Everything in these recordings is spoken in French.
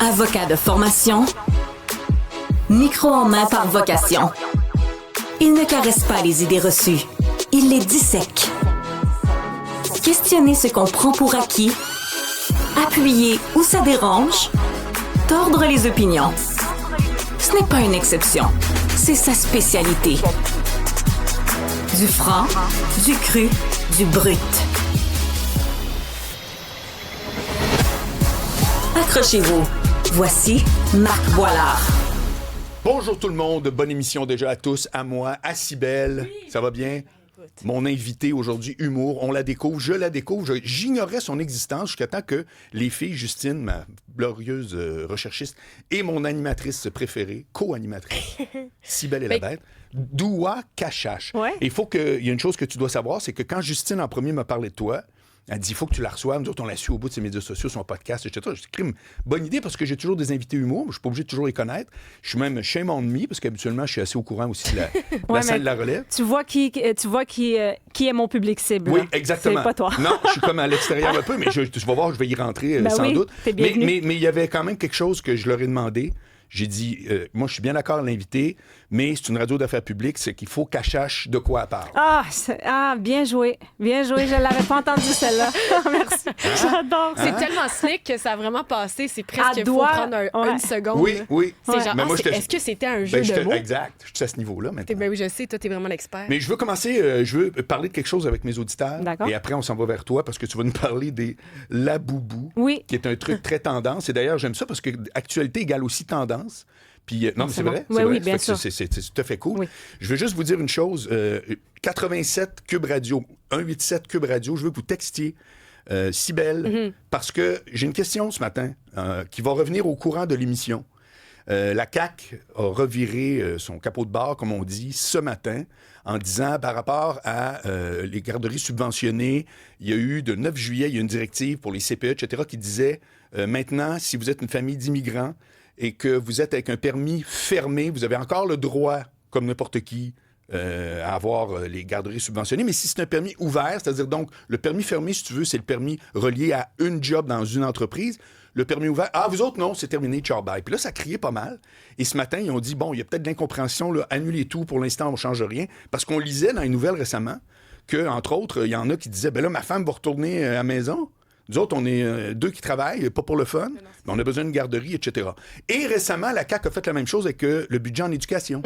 Avocat de formation, micro en main par vocation. Il ne caresse pas les idées reçues, il les dissèque. Questionner ce qu'on prend pour acquis, appuyer où ça dérange, tordre les opinions. Ce n'est pas une exception, c'est sa spécialité. Du franc, du cru, du brut. Accrochez-vous. Voici Marc Boilard. Bonjour tout le monde, bonne émission déjà à tous, à moi, à Cybèle. Oui. Ça va bien? Mon invité aujourd'hui, humour, on la découvre, je la découvre. J'ignorais son existence jusqu'à temps que les filles, Justine, ma glorieuse recherchiste, et mon animatrice préférée, co-animatrice, Cybèle et la bête, Doua Cachache. Ouais. Et il y a une chose que tu dois savoir, c'est que quand Justine en premier m'a parlé de toi, elle dit, il faut que tu la reçoives. Nous autres, on l'a su au bout de ses médias sociaux, son podcast, etc. Je dis, crime, bonne idée parce que j'ai toujours des invités humour. Je suis pas obligé de toujours les connaître. Je suis même shame on me parce qu'habituellement, je suis assez au courant aussi de la scène de la relève. Tu vois qui est mon public cible. Oui, là. exactement. C'est pas toi. Non, je suis comme à l'extérieur un peu, mais tu vas voir, je vais y rentrer sans doute. Mais il y avait quand même quelque chose que je leur ai demandé. J'ai dit, moi, je suis bien d'accord à l'inviter, mais c'est une radio d'affaires publiques, c'est qu'il faut qu'elle sache de quoi elle parle. Bien joué. Bien joué. Je l'avais pas entendu, celle-là. Merci. J'adore. C'est tellement slick que ça a vraiment passé. C'est presque il faut prendre une seconde. Oui. C'est genre, est-ce que c'était un jeu de mots? Exact. Je suis à ce niveau-là maintenant. Ben oui, je sais. Toi, t'es vraiment l'expert. Mais je veux commencer, je veux parler de quelque chose avec mes auditeurs. D'accord. Et après, on s'en va vers toi parce que tu vas nous parler des laboubous, qui est un truc très tendance. Et d'ailleurs, j'aime ça parce que actualité égale aussi tendance. Puis, non, mais c'est vrai. Oui, bien sûr. C'est tout à fait cool. Oui. Je veux juste vous dire une chose. 87 Cube Radio, 187 Cube Radio, je veux que vous textiez Cybèle, parce que j'ai une question ce matin qui va revenir au courant de l'émission. La CAQ a reviré son capot de bar, comme on dit, ce matin, en disant, par rapport à les garderies subventionnées, il y a eu, de 9 juillet, il y a une directive pour les CPE, etc., qui disait, maintenant, si vous êtes une famille d'immigrants, et que vous êtes avec un permis fermé, vous avez encore le droit, comme n'importe qui, à avoir les garderies subventionnées. Mais si c'est un permis ouvert, c'est-à-dire donc le permis fermé, si tu veux, c'est le permis relié à une job dans une entreprise. Le permis ouvert, vous autres, non, c'est terminé, ciao, bye. Puis là, ça criait pas mal. Et ce matin, ils ont dit, bon, il y a peut-être de l'incompréhension, là, annulez tout, pour l'instant, on ne change rien. Parce qu'on lisait dans les nouvelles récemment que, entre autres, il y en a qui disaient, ben là, ma femme va retourner à la maison. Nous autres, on est deux qui travaillent, pas pour le fun, mais on a besoin d'une garderie, etc. Et récemment, la CAQ a fait la même chose avec le budget en éducation.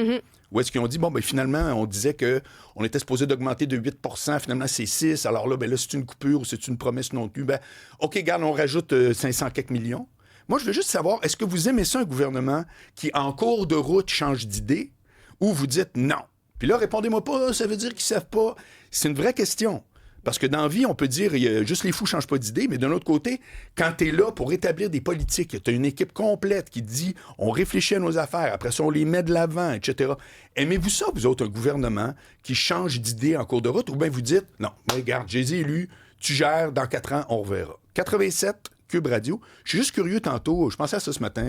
Où est-ce qu'ils ont dit, bon, ben finalement, on disait qu'on était supposé d'augmenter de 8 %, finalement, c'est 6 alors là, ben là, c'est une coupure ou c'est une promesse non tenue. Ben, OK, regarde, on rajoute 500 quelques millions. Moi, je veux juste savoir, est-ce que vous aimez ça, un gouvernement qui, en cours de route, change d'idée, ou vous dites non? Puis là, répondez-moi pas, ça veut dire qu'ils savent pas. C'est une vraie question. Parce que dans la vie, on peut dire juste les fous ne changent pas d'idée, mais d'un autre côté, quand tu es là pour établir des politiques, tu as une équipe complète qui dit on réfléchit à nos affaires, après ça, on les met de l'avant, etc. Aimez-vous ça, vous autres, un gouvernement qui change d'idée en cours de route, ou bien vous dites non, regarde, j'ai élus, tu gères, dans 4 ans, on reverra. 87 Cube Radio. Je suis juste curieux tantôt, je pensais à ça ce matin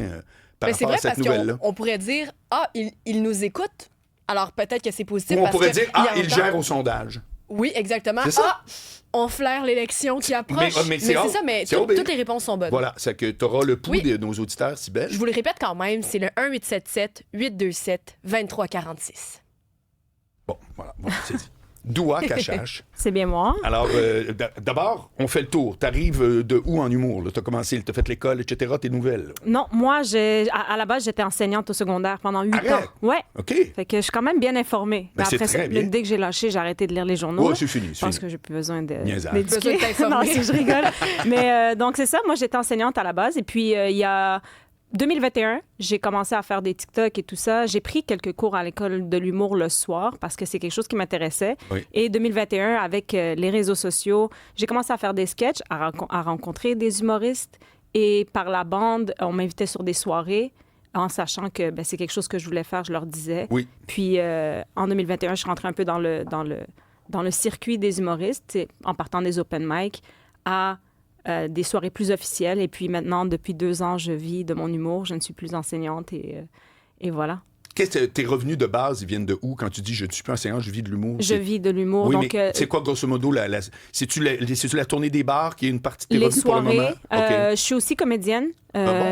par rapport à cette nouvelle-là. On pourrait dire il nous écoute, alors peut-être que c'est positif. Ou on pourrait dire il gère au sondage. Oui, exactement. On flaire l'élection qui approche. Mais c'est ça, mais toutes les réponses sont bonnes. Voilà, c'est que tu auras le pouls de nos auditeurs, Cybèle. Je vous le répète quand même, c'est le 1-877-827-2346. Bon, voilà, c'est dit. Doua Cachache. C'est bien moi. Alors, d'abord, on fait le tour. T'arrives de où en humour? Tu as commencé, tu as fait l'école, etc., tes nouvelles? Là. Non, moi, à la base, j'étais enseignante au secondaire pendant 8 ans. Ouais. OK. Fait que je suis quand même bien informée. Ben, après, très bien. Dès que j'ai lâché, j'ai arrêté de lire les journaux. Ouais, c'est fini. Parce que j'ai plus besoin d'éduquer. Non, si je rigole. Mais donc, c'est ça. Moi, j'étais enseignante à la base. Et puis, il y a 2021, j'ai commencé à faire des TikTok et tout ça. J'ai pris quelques cours à l'école de l'humour le soir parce que c'est quelque chose qui m'intéressait. Oui. Et 2021, avec les réseaux sociaux, j'ai commencé à faire des sketchs, à rencontrer des humoristes. Et par la bande, on m'invitait sur des soirées en sachant que c'est quelque chose que je voulais faire, je leur disais. Oui. Puis en 2021, je suis rentrée un peu dans le circuit des humoristes, en partant des open mic à des soirées plus officielles. Et puis maintenant, depuis 2 ans, je vis de mon humour. Je ne suis plus enseignante et voilà. Tes revenus de base, ils viennent de où quand tu dis « je ne suis plus enseignant, je vis de l'humour ». Je vis de l'humour. Oui, donc, mais c'est quoi, grosso modo, c'est-tu la tournée des bars qui est une partie de tes les revenus soirées, pour le moment? je suis aussi comédienne.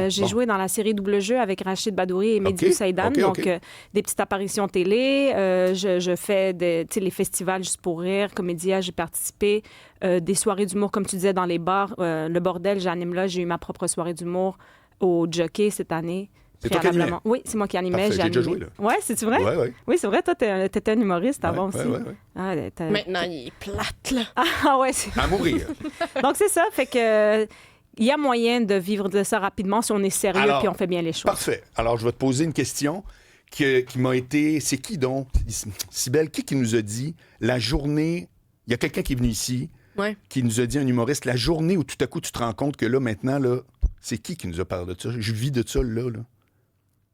J'ai joué dans la série Double Jeu avec Rachid Badouri et Mehdi Saïdan. Donc, des petites apparitions télé. Je fais les festivals juste pour rire. Comédia, j'ai participé. Des soirées d'humour, comme tu disais, dans les bars. Le bordel, j'anime là. J'ai eu ma propre soirée d'humour au Jockey cette année. C'est toi qui animais? Oui, c'est moi qui animais. J'ai déjà joué, là. Oui, c'est-tu vrai? Oui. Oui, c'est vrai. Toi, t'étais un humoriste avant aussi. Oui. Ah, maintenant, il est plate, là. Ah ouais. À mourir. Donc, c'est ça. Fait que... Il y a moyen de vivre de ça rapidement si on est sérieux et on fait bien les choses. Parfait. Alors, je vais te poser une question qui m'a été... C'est qui donc? Cybèle, qui nous a dit la journée... Il y a quelqu'un qui est venu ici qui nous a dit, un humoriste, la journée où tout à coup tu te rends compte que là, maintenant, là, c'est qui nous a parlé de ça? Je vis de ça, là.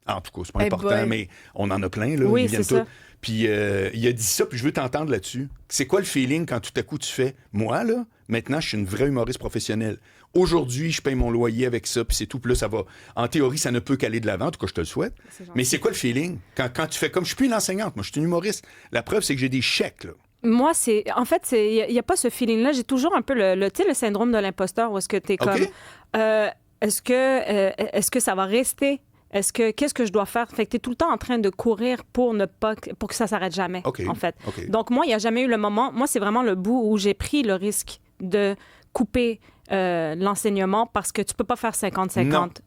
En tout cas, c'est pas important, mais on en a plein, là. Oui, ils viennent c'est ça. Puis il a dit ça, puis je veux t'entendre là-dessus. C'est quoi le feeling quand tout à coup tu fais, moi, là, maintenant, je suis une vraie humoriste professionnelle. Aujourd'hui, je paye mon loyer avec ça, puis c'est tout. Puis là, ça va... En théorie, ça ne peut qu'aller de l'avant. En tout cas, je te le souhaite. Mais c'est quoi le feeling? Quand tu fais comme... Je suis plus une enseignante, moi, je suis une humoriste. La preuve, c'est que j'ai des chèques, là. Moi, c'est... En fait, il n'y a pas ce feeling-là. J'ai toujours un peu le syndrome de l'imposteur où est-ce que tu es comme... Est-ce que ça va rester? Qu'est-ce que je dois faire? Fait que tu es tout le temps en train de courir pour que ça s'arrête jamais, en fait. Donc, moi, il n'y a jamais eu le moment... Moi, c'est vraiment le bout où j'ai pris le risque de couper l'enseignement parce que tu peux pas faire 50-50.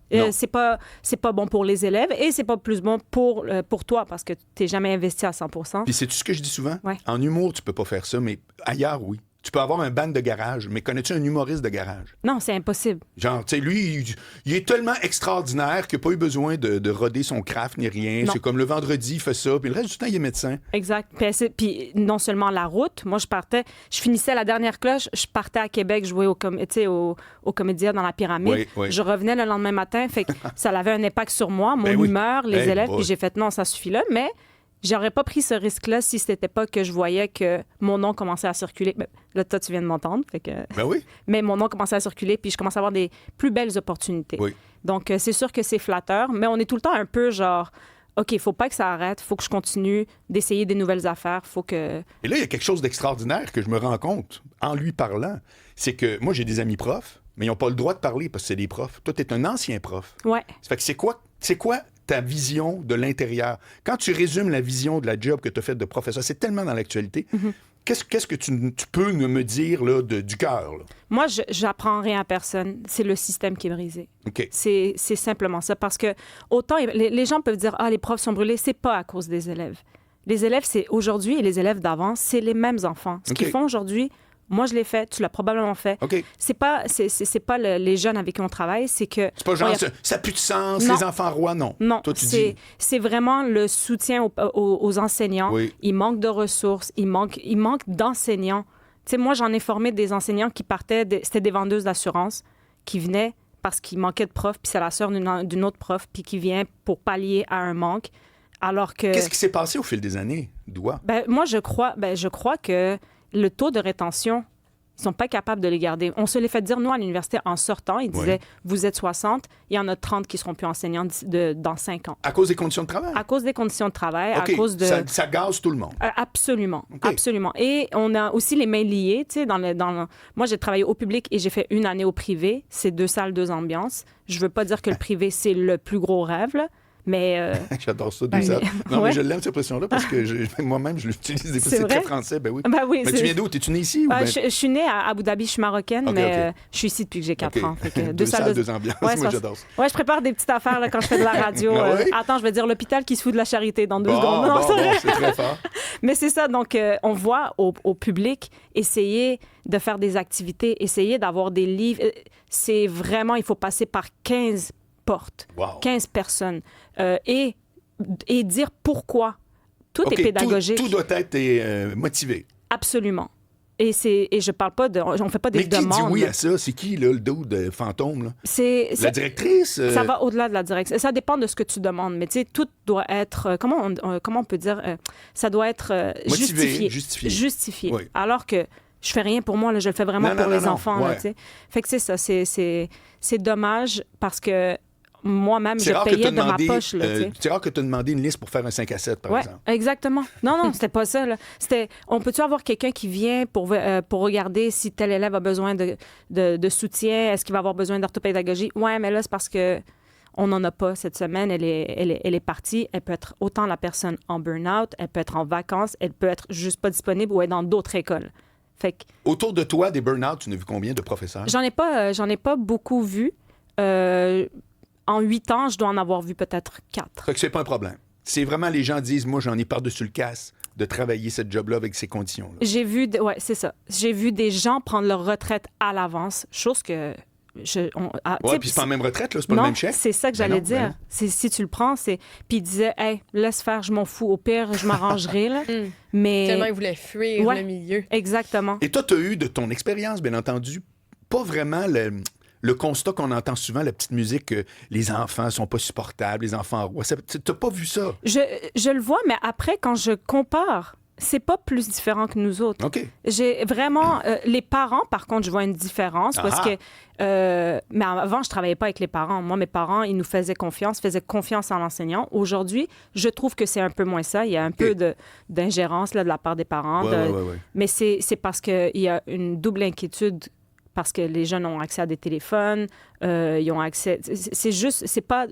C'est pas bon pour les élèves et c'est pas plus bon pour toi parce que tu n'es jamais investi à 100%. Puis c'est tout ce que je dis souvent? Ouais. En humour, tu peux pas faire ça, mais ailleurs, oui. Tu peux avoir un band de garage, mais connais-tu un humoriste de garage? Non, c'est impossible. Genre, tu sais, lui, il est tellement extraordinaire qu'il n'a pas eu besoin de roder son craft ni rien. Non. C'est comme le vendredi, il fait ça, puis le reste du temps, il est médecin. Exact. Puis non seulement la route, moi, je finissais la dernière cloche, je partais à Québec jouer au Comédia dans la Pyramide. Oui. Je revenais le lendemain matin, fait que ça avait un impact sur moi, mon humeur, les élèves, puis j'ai fait non, ça suffit là, mais... J'aurais pas pris ce risque-là si c'était pas que je voyais que mon nom commençait à circuler. Ben, là, toi, tu viens de m'entendre. Fait que... Ben oui. Mais mon nom commençait à circuler, puis je commençais à avoir des plus belles opportunités. Oui. Donc, c'est sûr que c'est flatteur, mais on est tout le temps un peu genre, OK, il faut pas que ça arrête, il faut que je continue d'essayer des nouvelles affaires, faut que... Et là, il y a quelque chose d'extraordinaire que je me rends compte en lui parlant. C'est que moi, j'ai des amis profs, mais ils n'ont pas le droit de parler parce que c'est des profs. Toi, tu es un ancien prof. Ouais. Ça fait que c'est quoi ta vision de l'intérieur? Quand tu résumes la vision de la job que tu as faite de professeur, c'est tellement dans l'actualité. Mm-hmm. Qu'est-ce que tu peux me dire là, du cœur? Là? Moi, j'apprends rien à personne. C'est le système qui est brisé. Okay. C'est simplement ça. Parce que autant les gens peuvent dire « Ah, les profs sont brûlés », c'est pas à cause des élèves. Les élèves, c'est aujourd'hui et les élèves d'avant, c'est les mêmes enfants. Ce qu'ils font aujourd'hui, moi, je l'ai fait, tu l'as probablement fait. Okay. C'est pas les jeunes avec qui on travaille, c'est que... C'est pas genre, ça pue de sens, non. Les enfants rois, non. Non, toi, tu dis... c'est vraiment le soutien aux enseignants. Oui. Il manque de ressources, il manque d'enseignants. Tu sais, moi, j'en ai formé des enseignants qui partaient, c'était des vendeuses d'assurance, qui venaient parce qu'il manquait de profs, puis c'est la sœur d'une autre prof, puis qui vient pour pallier à un manque, alors que... Qu'est-ce qui s'est passé au fil des années, Doua? Moi, je crois que le taux de rétention, ils ne sont pas capables de les garder. On se les fait dire, nous, à l'université, en sortant, ils disaient, vous êtes 60, il y en a 30 qui ne seront plus enseignants dans 5 ans. À cause des conditions de travail? À cause des conditions de travail, à cause de... Ça gaze tout le monde? Absolument, absolument. Et on a aussi les mains liées, tu sais, moi, j'ai travaillé au public et j'ai fait une année au privé. C'est 2 salles, 2 ambiances. Je ne veux pas dire que le privé, c'est le plus gros rêve, là. Mais j'adore ça, ça. Non, mais je l'aime, cette expression-là, parce que moi-même, je l'utilise. C'est très français, ben oui. Oui, mais tu viens d'où? T'es-tu née ici? Ou je suis née à Abu Dhabi, je suis marocaine, mais je suis ici depuis que j'ai 4 ans. Fait que 2 salles, 2 ambiances. Moi, j'adore ça. Ouais, je prépare des petites affaires là, quand je fais de la radio. Attends, je vais dire l'hôpital qui se fout de la charité dans 2 secondes. Non, c'est très fort. Mais c'est ça, donc on voit au public essayer de faire des activités, essayer d'avoir des livres. C'est vraiment, il faut passer par 15 portes, 15 personnes. Et dire pourquoi. Tout est pédagogique. Tout doit être motivé. Absolument. Et je parle pas de... On fait pas des demandes. Mais qui dit oui à ça? C'est qui, là, le dos de fantôme? Là? La directrice? Ça va au-delà de la directrice. Ça dépend de ce que tu demandes. Mais tu sais, tout doit être... Comment on peut dire? Ça doit être motivé, justifié. Oui. Alors que je fais rien pour moi, là, je le fais vraiment pour les enfants. Là, fait que c'est ça. C'est dommage parce que moi-même, je payais de ma poche. C'est rare que tu as demandé une liste pour faire un 5 à 7, par exemple. Exactement. Non, c'était pas ça. Là. On peut-tu avoir quelqu'un qui vient pour regarder si tel élève a besoin de soutien? Est-ce qu'il va avoir besoin d'orthopédagogie? Ouais, mais là, c'est parce que on n'en a pas cette semaine. Elle est partie. Elle peut être autant la personne en burn-out, elle peut être en vacances, elle peut être juste pas disponible ou être dans d'autres écoles. Fait que, autour de toi, des burn-out, tu n'as vu combien de professeurs? J'en ai pas beaucoup vu. En 8 ans, je dois en avoir vu peut-être 4. Fait que c'est pas un problème. C'est vraiment les gens disent, moi, j'en ai par-dessus le casse de travailler cette job-là avec ces conditions-là. C'est ça. J'ai vu des gens prendre leur retraite à l'avance, chose que... puis c'est pas la même retraite, là, c'est pas le même chèque. C'est ça que j'allais dire. Si tu le prends, c'est... Puis il disait, hey, laisse faire, je m'en fous. Au pire, je m'arrangerai, là. Mais... Tellement il voulait fuir le milieu. Exactement. Et toi, tu as eu, de ton expérience, bien entendu, pas vraiment le constat qu'on entend souvent, la petite musique, que les enfants sont pas supportables, les enfants rois. T'as pas vu ça? Je le vois, mais après, quand je compare... C'est pas plus différent que nous autres. OK. J'ai vraiment... les parents, par contre, je vois une différence parce que... mais avant, je travaillais pas avec les parents. Moi, mes parents, ils nous faisaient confiance en l'enseignant. Aujourd'hui, je trouve que c'est un peu moins ça. Il y a un peu d'ingérence là, de la part des parents. Ouais. Mais c'est parce qu'il y a une double inquiétude parce que les jeunes ont accès à des téléphones, ils ont accès... C'est juste... C'est pas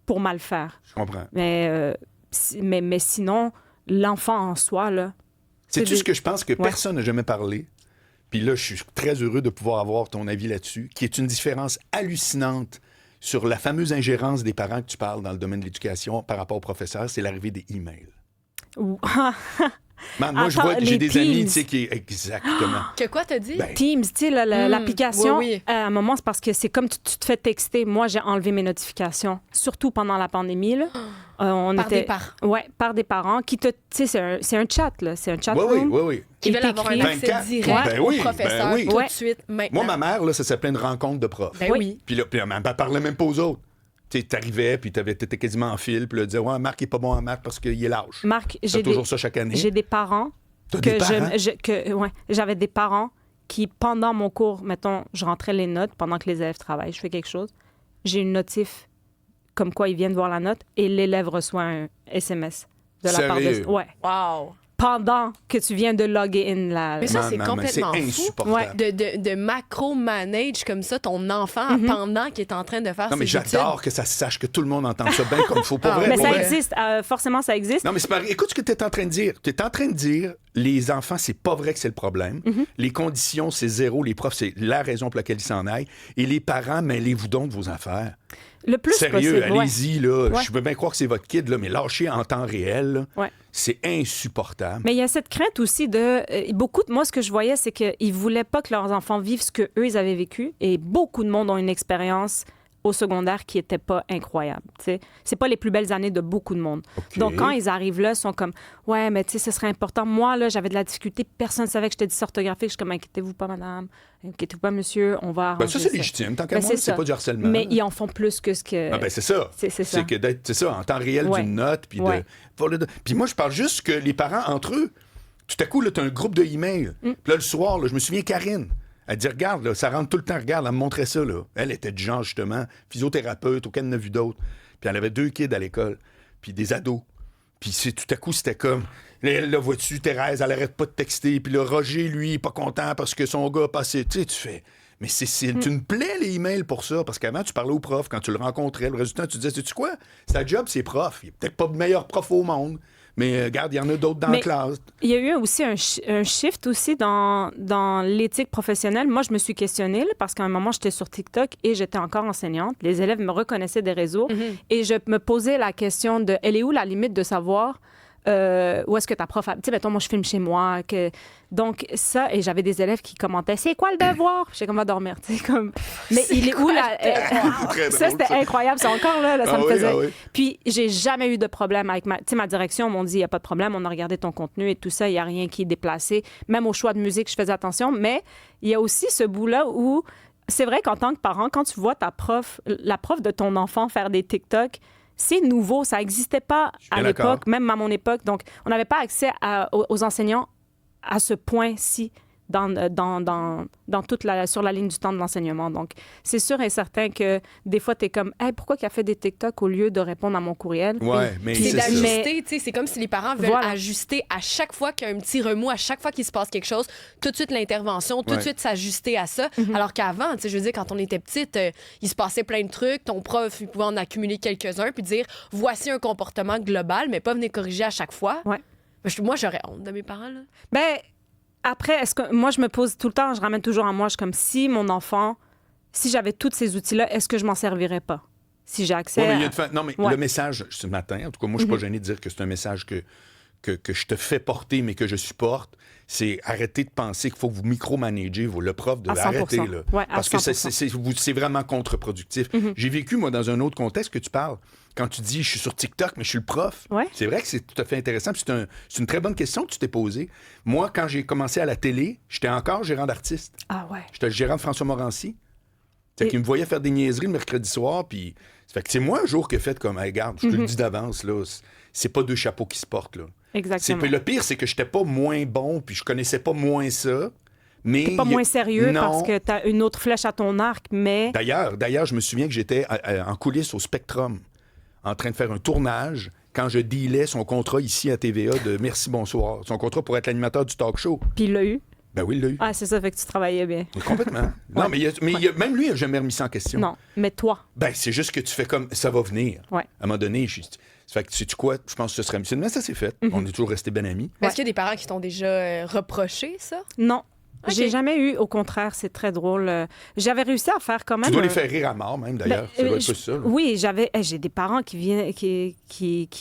pour mal faire. Je comprends. Mais sinon... L'enfant en soi, là... C'est-tu ce que je pense que personne n'a jamais parlé? Puis là, je suis très heureux de pouvoir avoir ton avis là-dessus, qui est une différence hallucinante sur la fameuse ingérence des parents que tu parles dans le domaine de l'éducation par rapport aux professeurs, c'est l'arrivée des emails. Man, moi, je vois, j'ai des amis, tu sais, qui... Exactement. Que quoi, t'as dit? Teams, tu sais, l'application, oui. à un moment, c'est parce que c'est comme tu te fais texter. Moi, j'ai enlevé mes notifications, surtout pendant la pandémie, là. Des parents. Oui, par des parents qui te... Tu sais, c'est un chat, là. C'est un chat room. Oui. Qui veulent avoir un accès direct au professeur tout de suite, maintenant. Moi, ma mère, là, ça s'appelait une rencontre de profs. Ben oui. Puis là, elle parlait même pas aux autres. Tu t'arrivais, puis t'étais quasiment en file, puis là, tu disais, ouais, Marc est pas bon en maths parce qu'il est lâche. Marc, c'est toujours ça chaque année. J'ai des parents... J'avais des parents qui, pendant mon cours, mettons, je rentrais les notes pendant que les élèves travaillent, je fais quelque chose, j'ai une notif comme quoi ils viennent voir la note et l'élève reçoit un SMS de la part de... Ouais. Wow! Pendant que tu viens de loguer in la... Mais ça, c'est complètement c'est fou. insupportable. De macro-manage comme ça ton enfant pendant qu'il est en train de faire ses études. Non, mais j'adore que ça se sache, que tout le monde entende ça bien comme il faut. Pas vrai. Mais ça existe. Forcément, ça existe. Non, mais c'est pas... Écoute ce que tu es en train de dire. Tu es en train de dire, les enfants, c'est pas vrai que c'est le problème. Les conditions, c'est zéro. Les profs, c'est la raison pour laquelle ils s'en aillent. Et les parents, mêlez-vous donc de vos affaires. Le plus sérieux, possible, allez-y, là. Je veux bien croire que c'est votre kid, là, mais lâchez en temps réel, là, ouais. C'est insupportable. Mais il y a cette crainte aussi de... moi, ce que je voyais, c'est qu'ils voulaient pas que leurs enfants vivent ce qu'eux, ils avaient vécu. Et beaucoup de monde ont une expérience au secondaire qui n'était pas incroyable. T'sais. C'est pas les plus belles années de beaucoup de monde. Okay. Donc, quand ils arrivent là, ils sont comme, ouais, mais tu sais, ce serait important. Moi, là, j'avais de la difficulté. Personne ne savait que j'étais dysorthographique. Je suis comme, inquiétez-vous pas, madame. Inquiétez-vous pas, monsieur. On va arranger ça, c'est légitime. Tant qu'à moi, c'est pas du harcèlement. Mais ils en font plus que ce que... Ah ben c'est ça. C'est ça. C'est ça, en temps réel d'une note. Puis puis moi, je parle juste que les parents, entre eux, tout à coup, tu as un groupe de emails. Puis là, le soir, là, je me souviens, Karine, elle dit, regarde, là, ça rentre tout le temps, regarde, elle me montrait ça. Là. Elle était du genre, justement, physiothérapeute, aucun n'a vu d'autres. Puis elle avait 2 kids à l'école, puis des ados. Puis tout à coup, c'était comme, là, vois-tu, Thérèse, elle arrête pas de texter. Puis là, Roger, lui, il est pas content parce que son gars a passé. Tu sais, tu fais... Mais c'est une plaie, les emails, pour ça. Parce qu'avant, tu parlais au prof, quand tu le rencontrais, le résultat, tu disais, sais-tu quoi? Sa job, c'est prof. Il est peut-être pas le meilleur prof au monde. Mais regarde, il y en a d'autres dans la classe. Il y a eu aussi un shift aussi dans l'éthique professionnelle. Moi, je me suis questionnée là, parce qu'à un moment, j'étais sur TikTok et j'étais encore enseignante. Les élèves me reconnaissaient des réseaux et je me posais la question de, elle est où la limite de savoir où est-ce que ta prof... Tu sais, mettons, moi, je filme chez moi. Donc, ça, et j'avais des élèves qui commentaient, c'est quoi le devoir? J'étais comme, va dormir, tu sais, comme... Mais il est où, là? Ça, c'était incroyable. C'est encore là, ça me faisait... Puis, j'ai jamais eu de problème avec ma... Tu sais, ma direction m'ont dit, il n'y a pas de problème, on a regardé ton contenu et tout ça, il n'y a rien qui est déplacé. Même au choix de musique, je faisais attention. Mais il y a aussi ce bout-là où... C'est vrai qu'en tant que parent, quand tu vois la prof de ton enfant faire des TikTok, c'est nouveau, ça n'existait pas à l'époque, même à mon époque. Donc, on n'avait pas accès aux enseignants à ce point-ci sur la ligne du temps de l'enseignement. Donc, c'est sûr et certain que des fois, tu es comme, hey, pourquoi qu'il a fait des TikTok au lieu de répondre à mon courriel? Ouais, mais C'est c'est ça. d'ajuster, tu sais, c'est comme si les parents veulent Voilà. ajuster à chaque fois qu'il y a un petit remous, à chaque fois qu'il se passe quelque chose, tout de suite l'intervention, tout de Ouais. suite s'ajuster à ça. Alors qu'avant, tu sais, je veux dire, quand on était petite, il se passait plein de trucs, ton prof, il pouvait en accumuler quelques-uns, puis dire, voici un comportement global, mais pas venir corriger à chaque fois. Ouais. Moi, j'aurais honte de mes parents, là. Ben, après, est-ce que moi, je me pose tout le temps, je ramène toujours à moi, je suis comme, si mon enfant, si j'avais tous ces outils-là, est-ce que je m'en servirais pas? Si j'ai accès Ouais, mais il y a à... une fin- Non, mais Ouais. le message ce matin, en tout cas, moi, je suis pas gêné de dire que c'est un message que je te fais porter, mais que je supporte, c'est arrêter de penser qu'il faut que vous micromanagez le prof, de À 100%. arrêter, là. Ouais, à Parce que 100%. c'est vraiment contre-productif. J'ai vécu, moi, dans un autre contexte que tu parles. Quand tu dis, je suis sur TikTok, mais je suis le prof. Ouais. C'est vrai que c'est tout à fait intéressant. Puis c'est une très bonne question que tu t'es posée. Moi, quand j'ai commencé à la télé, j'étais encore gérant d'artiste. Ah ouais. J'étais le gérant de François Morancy. C'est Et- qu'il me voyait faire des niaiseries le mercredi soir, puis ça fait que c'est moi un jour qui ai fait comme, hey, regarde, je te le dis d'avance, là, c'est pas deux chapeaux qui se portent, là. Exactement. Puis le pire, c'est que j'étais pas moins bon, puis je connaissais pas moins ça, mais... T'es pas moins sérieux Non. parce que t'as une autre flèche à ton arc, mais... D'ailleurs, je me souviens que j'étais en coulisses au Spectrum, en train de faire un tournage, quand je dealais son contrat ici à TVA de Merci, bonsoir. Son contrat pour être l'animateur du talk show. Puis il l'a eu. Ben oui, il l'a eu. Ah, c'est ça, fait que tu travaillais bien. Complètement. Non, mais, même lui, il n'a jamais remis ça en question. Non, mais toi. Ben, c'est juste que tu fais comme ça va venir. Ouais. À un moment donné, ça fait que sais-tu quoi? Je pense que ce serait mieux. Mais ça, c'est fait. On est toujours restés bien amis. Mais est-ce qu'il y a des parents qui t'ont déjà reproché ça? Non. Ok. J'ai jamais eu, au contraire, c'est très drôle. J'avais réussi à faire quand même... Tu dois les un- faire rire à mort, même, d'ailleurs. Ben, ça doit être je- ça. Là. Oui, j'ai des parents qui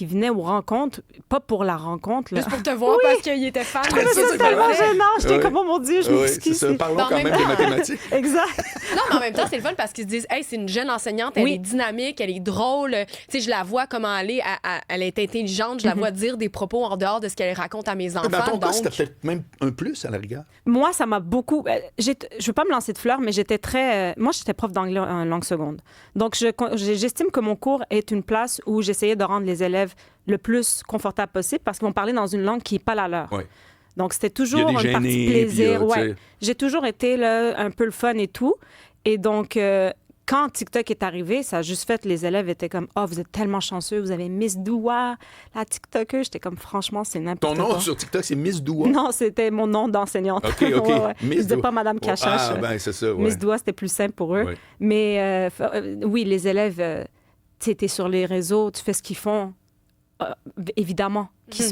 venaient aux rencontres, pas pour la rencontre. Là. Juste pour te voir parce qu'il était fan. trouvais Mais ça, c'est c'est tellement vrai. gênant. J'étais Ouais. comme, oh mon Dieu, je Oui, c'est m'excuse. ça. Parlons Dans quand le même même de temps. mathématiques. Exact. Non, mais en même temps, c'est le fun parce qu'ils se disent, hey, c'est une jeune enseignante, elle Oui. est dynamique, elle est drôle. Tu sais, je la vois comment elle est, elle est intelligente, je la vois dire des propos en dehors de ce qu'elle raconte à mes enfants. Dans ton cas, donc... c'était peut-être même un plus à la rigueur. Moi, ça m'a beaucoup... je veux pas me lancer de fleurs, mais j'étais très... moi, j'étais prof d'anglais en langue seconde. Donc, j'estime que mon cours est une place où j'essayais de rendre les élèves le plus confortable possible parce qu'ils vont parler dans une langue qui n'est pas la leur. Oui. Donc, c'était Il y toujours a des une partie gênés, de plaisir. puis, tu Ouais. sais. J'ai toujours été là, un peu le fun et tout. Et donc, quand TikTok est arrivé, ça a juste fait, les élèves étaient comme, oh, vous êtes tellement chanceux, vous avez Miss Doua, la TikToker. J'étais comme, franchement, c'est n'importe Ton quoi. nom sur TikTok, c'est Miss Doua. Non, c'était mon nom d'enseignante. OK, OK. Ouais, ouais. Miss Je disais Doua. pas Madame Cachache. Ah, ben, c'est ça, ouais. Miss Doua, c'était plus simple pour eux. Ouais. Mais oui, les élèves, tu sais, t'es sur les réseaux, tu fais ce qu'ils font. Évidemment qu'ils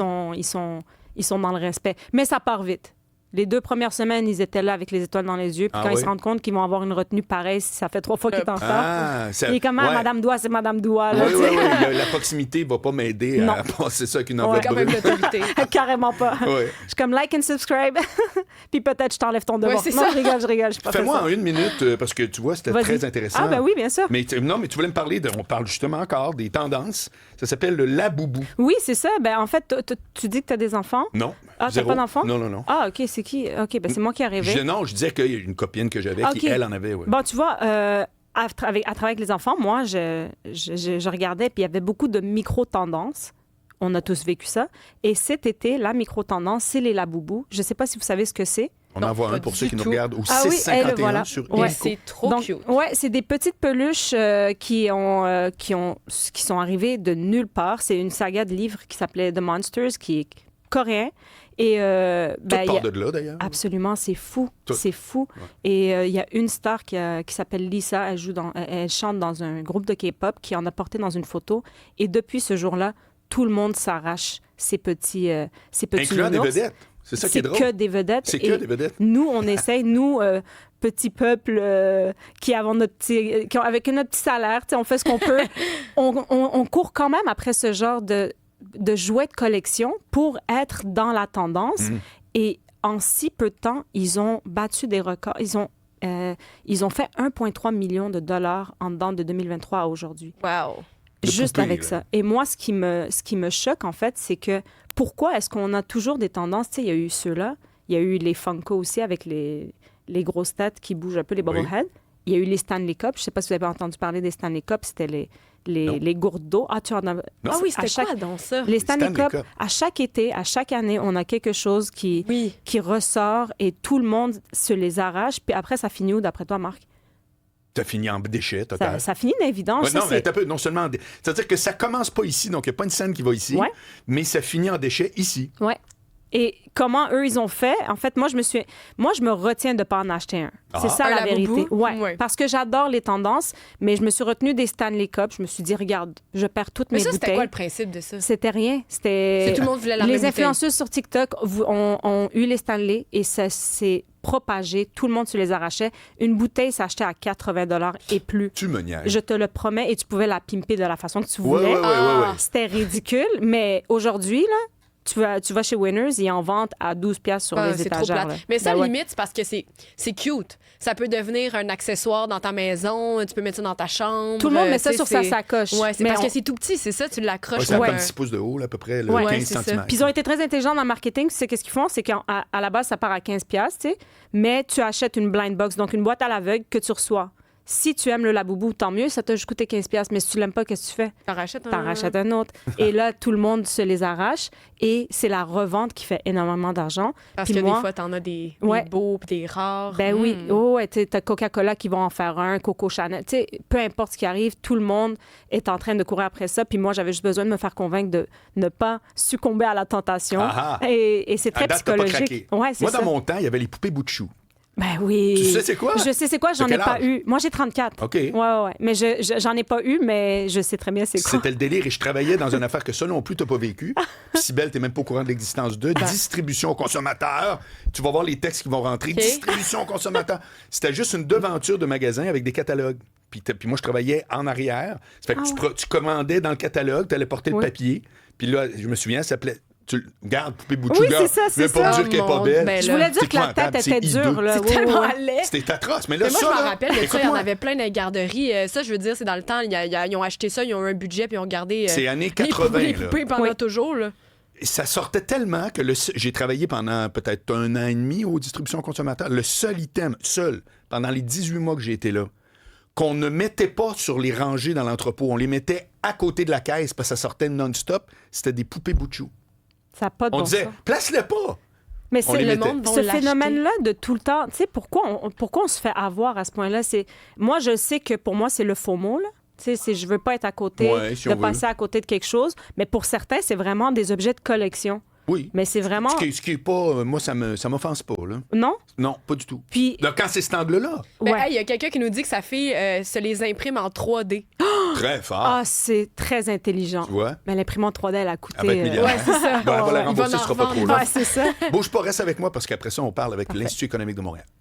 ils sont dans le respect. Mais ça part vite. Les 2 premières semaines, ils étaient là avec les étoiles dans les yeux. Puis Ah quand ils oui? se rendent compte qu'ils vont avoir une retenue pareille, si ça fait 3 fois qu'il est en retard, Ah, ça... il est comme, ah, ouais. Madame Doua, c'est Madame Doua. Oui, Là, oui, tu sais. oui. La proximité va pas m'aider Non. à passer ça avec une Ouais, enveloppe quand même brune. l'autorité. Carrément pas. Ouais. Je suis comme like and subscribe. Puis peut-être je t'enlève ton devoir. Ouais, c'est non, ça. je rigole, je pas fait Fais-moi ça. en 1 minute, parce que tu vois, c'était Vas-y. très intéressant. Ah, ben oui, bien sûr. Mais non, mais tu voulais me parler on parle justement encore des tendances. Ça s'appelle le laboubou. Oui, c'est ça. Ben, en fait, tu dis que tu as des enfants. Non. Ah, t'as Zéro. pas d'enfants? Non, non, non. Ah, OK, c'est qui? OK, ben c'est moi qui ai rêvé. Non, je disais qu'il y a une copine que j'avais Ah, qui, OK. elle, en avait. Ouais. Bon, tu vois, à travers avec les enfants, moi, je regardais, puis il y avait beaucoup de micro-tendances. On a tous vécu ça. Et cet été, la micro-tendance, c'est les laboubous. Je ne sais pas si vous savez ce que c'est. On Non, en voit pas un pour du ceux qui nous tout. regardent au Ah oui, 6,51 le voilà. sur Ouais. Illico. C'est trop Donc, cute. ouais, c'est des petites peluches qui sont arrivées de nulle part. C'est une saga de livres qui s'appelait The Monsters, qui est coréen. Et Tout ben, il y part a- de là, d'ailleurs. Absolument, c'est fou. Tout. C'est fou. Ouais. Et il y a une star qui s'appelle Lisa. Elle chante dans un groupe de K-pop qui en a porté dans une photo. Et depuis ce jour-là, tout le monde s'arrache ces petits Incluant des nounours. vedettes. C'est ça qui est C'est drôle. que des vedettes. C'est Et que des vedettes. nous, on essaye, petit peuple qui avons avec notre petit salaire, tu sais, on fait ce qu'on peut. On court quand même après ce genre de jouets de collection pour être dans la tendance. Mhm. Et en si peu de temps, ils ont battu des records. Ils ont fait 1,3 million de dollars en dedans de 2023 à aujourd'hui. Wow. De Juste poupées, avec là. ça. Et moi, ce qui me choque, en fait, c'est que pourquoi est-ce qu'on a toujours des tendances? Tu sais, il y a eu ceux-là, il y a eu les Funko aussi avec les grosses têtes qui bougent un peu, les bobbleheads. il y a eu les Stanley Cup. Je ne sais pas si vous avez entendu parler des Stanley Cup. C'était les gourdes d'eau. Ah, tu en as... Non. Ah oui, c'était quoi dans ça? Les Stanley Stanley Cup, Cup. à chaque été, à chaque année, on a quelque chose qui ressort et tout le monde se les arrache. Puis après, ça finit où, d'après toi, Marc? Ça finit en déchets, total. Ça finit dans les vidanges. Ouais, ça, non, mais attends un peu, non seulement c'est-à-dire que ça commence pas ici, donc il n'y a pas une scène qui va ici, Ouais. mais ça finit en déchets ici. Ouais. Et comment eux, ils ont fait? En fait, moi, je me retiens de ne pas en acheter un. Ah. C'est ça, Un la vérité. Labubu? Ouais. Ouais. Parce que j'adore les tendances, mais je me suis retenue des Stanley Cup. Je me suis dit, regarde, je perds toutes Mais mes ça, c'était bouteilles. quoi le principe de ça? C'était rien. C'était... Tout le monde voulait la même Les bouteille. influenceuses sur TikTok ont eu les Stanley et ça s'est propagé. Tout le monde se les arrachait. Une bouteille s'achetait à 80 $ et plus. Tu me niaises. Je te le promets, et tu pouvais la pimper de la façon que tu Ouais, voulais. ouais, ouais, ouais, ouais. C'était ridicule, mais aujourd'hui, là, tu vas chez Winners, ils en vendent à 12 $ sur les C'est trop étagères. plate. là. Mais ça, Ben ouais. limite, c'est parce que c'est cute. Ça peut devenir un accessoire dans ta maison, tu peux mettre ça dans ta chambre. Tout le monde met ça tu sais, sur sa c'est- sacoche. Ouais, c'est Mais parce on- que c'est tout petit, c'est ça, tu Ouais, l'accroches. ça a Ouais. comme 6 pouces de haut, là, à peu près, là, Ouais, 15 c'est ça. cm. Puis ils ont été très intelligents dans le marketing. Tu sais, qu'est-ce qu'ils font? C'est qu'à à la base, ça part à 15 $, tu sais, mais tu achètes une blind box, donc une boîte à l'aveugle que tu reçois. Si tu aimes le Labubu, tant mieux, ça t'a juste coûté 15 $. Mais si tu l'aimes pas, qu'est-ce que tu fais? T'en rachètes un. T'en rachètes un autre. Et là, tout le monde se les arrache. Et c'est la revente qui fait énormément d'argent. Parce Puis que moi, des fois, t'en as des Ouais. beaux puis des rares. ben oui, Mm. oh, ouais, tu sais, t'as Coca-Cola qui vont en faire un, Coco Chanel. Tu sais, peu importe ce qui arrive, tout le monde est en train de courir après ça. Puis moi, j'avais juste besoin de me faire convaincre de ne pas succomber à la tentation. Ah ah. Et c'est très À date, t'as pas psychologique. craqué. Ouais, c'est Moi, ça. dans mon temps, il y avait les poupées bout de chou. Ben oui. Tu sais c'est quoi? Je sais c'est quoi, j'en De ai quel pas âge? eu. Moi, j'ai 34. OK. Ouais. Mais j'en ai pas eu, mais je sais très bien c'est quoi. C'était le délire et je travaillais dans une affaire que ça non plus, t'as pas vécu. Cybèle, t'es même pas au courant de l'existence de distribution consommateur. Tu vas voir les textes qui vont rentrer. OK. Distribution consommateur. C'était juste une devanture de magasin avec des catalogues. Puis moi, je travaillais en arrière. Ça fait que tu commandais dans le catalogue, tu allais porter le Oui. papier. Puis là, je me souviens, ça s'appelait... Garde, poupée bout de chou, Oui, garde. c'est ça, c'est Je vais pas ça. me dire qu'elle est pas Oh, belle. ben Je là. voulais dire C'est que la épouvantable, tête c'est était dure. hideux. Là. C'est Ouais, tellement ouais. laid. C'était atroce. Mais là, Mais moi, ça, je me là, rappelle de ça, il y en écoute-moi, avait plein dans les garderies. Ça, je veux dire, c'est dans le temps, ils ont acheté ça, ils ont eu un budget, puis ils ont gardé. C'est années les 80, les là. poupées pendant Oui. toujours, là. ça sortait tellement que j'ai travaillé pendant peut-être 1 an et demi aux distributions consommateurs. Le seul item, pendant les 18 mois que j'ai été là, qu'on ne mettait pas sur les rangées dans l'entrepôt, on les mettait à côté de la caisse parce que ça sortait non-stop, c'était des poupées bout de chou. Ça n'a pas de On bon disait, sens. place-les pas! Mais On c'est les le mettait. monde vont ce l'acheter. phénomène-là de tout le temps. Tu sais, pourquoi on se fait avoir à ce point-là? Moi, je sais que pour moi, c'est le FOMO, là. Tu sais, je veux pas être à côté, Ouais, si on de veut. passer à côté de quelque chose. Mais pour certains, c'est vraiment des objets de collection. Oui. Mais c'est vraiment... Ce qui est pas... moi, ça m'offense pas, là. Non? Non, pas du tout. Puis, Donc, quand c'est cet angle-là, Ben, ouais. hey, il y a quelqu'un qui nous dit que sa fille se les imprime en 3D. très fort. Ah, c'est très intelligent. Tu vois? Mais l'imprimante 3D, elle a coûté... Elle va être millionnaire. Ouais, c'est ça. Ben, elle va la Il va rembourser, en ce sera pas trop revendre. long. Ouais, c'est ça. Bouge pas, reste avec moi parce qu'après ça, on parle avec l'Institut économique de Montréal.